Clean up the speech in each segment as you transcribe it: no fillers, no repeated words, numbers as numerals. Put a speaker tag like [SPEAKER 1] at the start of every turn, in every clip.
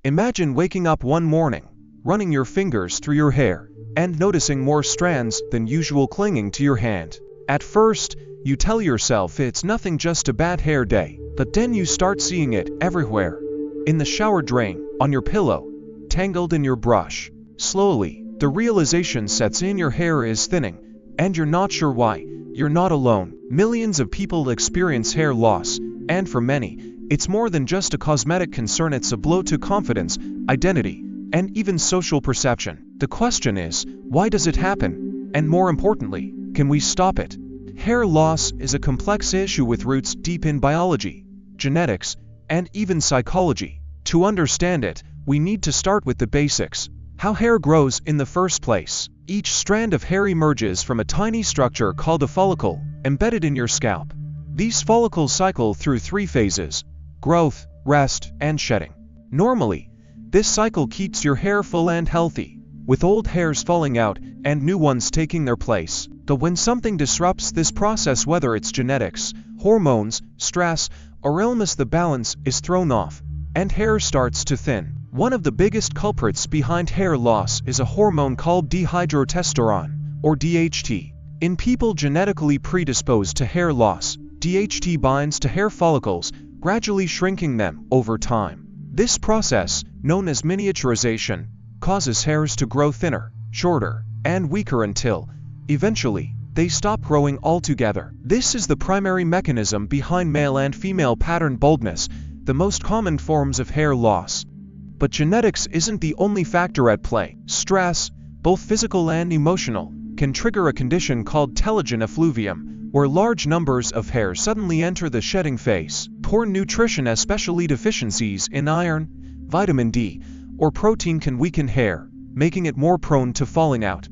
[SPEAKER 1] Imagine waking up one morning, running your fingers through your hair, and noticing more strands than usual clinging to your hand. At first, you tell yourself it's nothing, just a bad hair day, but then you start seeing it everywhere. In the shower drain, on your pillow, tangled in your brush. Slowly, the realization sets in: your hair is thinning, and you're not sure why. You're not alone. Millions of people experience hair loss, and for many, it's more than just a cosmetic concern. It's a blow to confidence, identity, and even social perception. The question is, why does it happen? And more importantly, can we stop it? Hair loss is a complex issue with roots deep in biology, genetics, and even psychology. To understand it, we need to start with the basics. How hair grows in the first place. Each strand of hair emerges from a tiny structure called a follicle, embedded in your scalp. These follicles cycle through 3 phases: growth, rest, and shedding. Normally, this cycle keeps your hair full and healthy, with old hairs falling out and new ones taking their place. But when something disrupts this process, whether it's genetics, hormones, stress, or illness, the balance is thrown off, and hair starts to thin. One of the biggest culprits behind hair loss is a hormone called dihydrotestosterone, or DHT. In people genetically predisposed to hair loss, DHT binds to hair follicles, gradually shrinking them over time. This process, known as miniaturization, causes hairs to grow thinner, shorter, and weaker until, eventually, they stop growing altogether. This is the primary mechanism behind male and female pattern baldness, the most common forms of hair loss. But genetics isn't the only factor at play. Stress, both physical and emotional, can trigger a condition called telogen effluvium, where large numbers of hairs suddenly enter the shedding phase. Poor nutrition, especially deficiencies in iron, vitamin D, or protein, can weaken hair, making it more prone to falling out.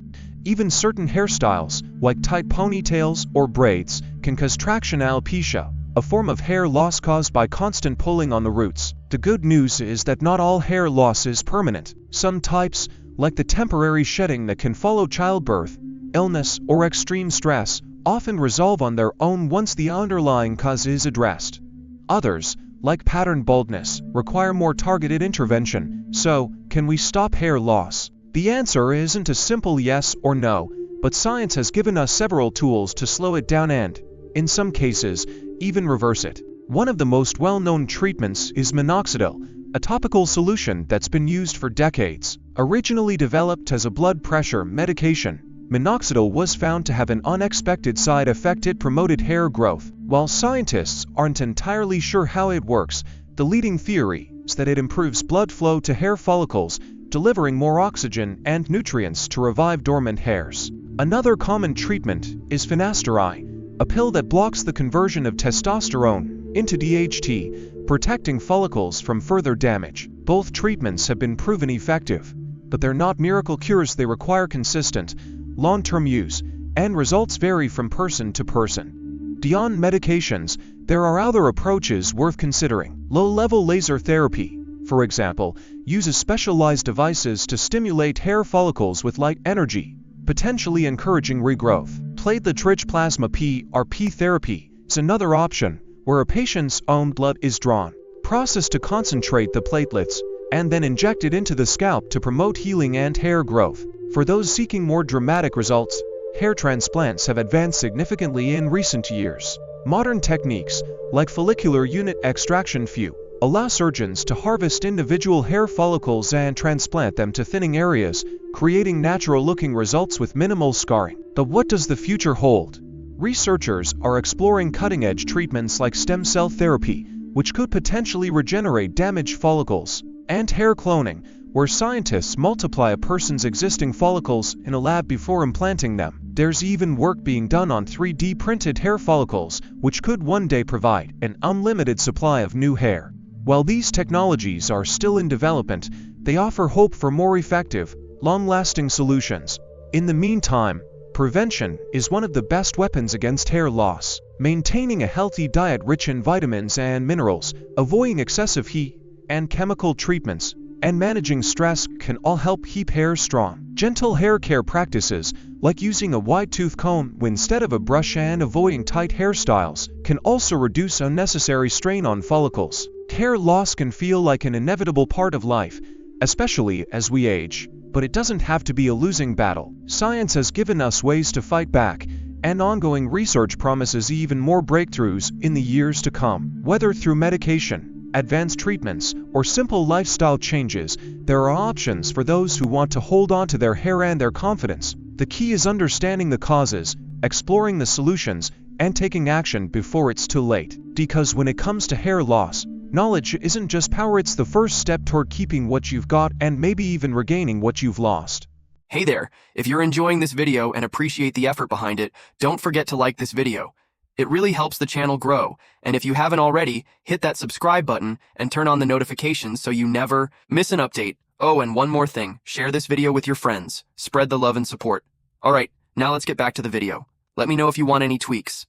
[SPEAKER 1] Even certain hairstyles, like tight ponytails or braids, can cause traction alopecia, a form of hair loss caused by constant pulling on the roots. The good news is that not all hair loss is permanent. Some types, like the temporary shedding that can follow childbirth, illness, or extreme stress, often resolve on their own once the underlying cause is addressed. Others, like pattern baldness, require more targeted intervention. So, can we stop hair loss? The answer isn't a simple yes or no, but science has given us several tools to slow it down and, in some cases, even reverse it. One of the most well-known treatments is minoxidil, a topical solution that's been used for decades. Originally developed as a blood pressure medication, minoxidil was found to have an unexpected side effect: it promoted hair growth. While scientists aren't entirely sure how it works, the leading theory is that it improves blood flow to hair follicles, delivering more oxygen and nutrients to revive dormant hairs. Another common treatment is finasteride, a pill that blocks the conversion of testosterone into DHT, protecting follicles from further damage. Both treatments have been proven effective, but they're not miracle cures. They require consistent, long-term use, and results vary from person to person. Beyond medications, there are other approaches worth considering. Low-level laser therapy, for example, uses specialized devices to stimulate hair follicles with light energy, potentially encouraging regrowth. Platelet-rich plasma (PRP) therapy is another option, where a patient's own blood is drawn, processed to concentrate the platelets, and then injected into the scalp to promote healing and hair growth. For those seeking more dramatic results, hair transplants have advanced significantly in recent years. Modern techniques, like follicular unit extraction (FUE), allow surgeons to harvest individual hair follicles and transplant them to thinning areas, creating natural-looking results with minimal scarring. But what does the future hold? Researchers are exploring cutting-edge treatments like stem cell therapy, which could potentially regenerate damaged follicles, and hair cloning, where scientists multiply a person's existing follicles in a lab before implanting them. There's even work being done on 3D printed hair follicles, which could one day provide an unlimited supply of new hair. While these technologies are still in development, they offer hope for more effective, long-lasting solutions. In the meantime, prevention is one of the best weapons against hair loss. Maintaining a healthy diet rich in vitamins and minerals, avoiding excessive heat and chemical treatments, and managing stress can all help keep hair strong. Gentle hair care practices, like using a wide tooth comb instead of a brush and avoiding tight hairstyles, can also reduce unnecessary strain on follicles. Hair loss can feel like an inevitable part of life, especially as we age, but it doesn't have to be a losing battle. Science has given us ways to fight back, and ongoing research promises even more breakthroughs in the years to come. Whether through medication, advanced treatments, or simple lifestyle changes, there are options for those who want to hold on to their hair and their confidence. The key is understanding the causes, exploring the solutions, and taking action before it's too late. Because when it comes to hair loss, knowledge isn't just power, it's the first step toward keeping what you've got and maybe even regaining what you've lost.
[SPEAKER 2] Hey there, if you're enjoying this video and appreciate the effort behind it, don't forget to like this video. It really helps the channel grow, and if you haven't already, hit that subscribe button and turn on the notifications so you never miss an update. Oh, and one more thing, share this video with your friends. Spread the love and support. Alright, now let's get back to the video. Let me know if you want any tweaks.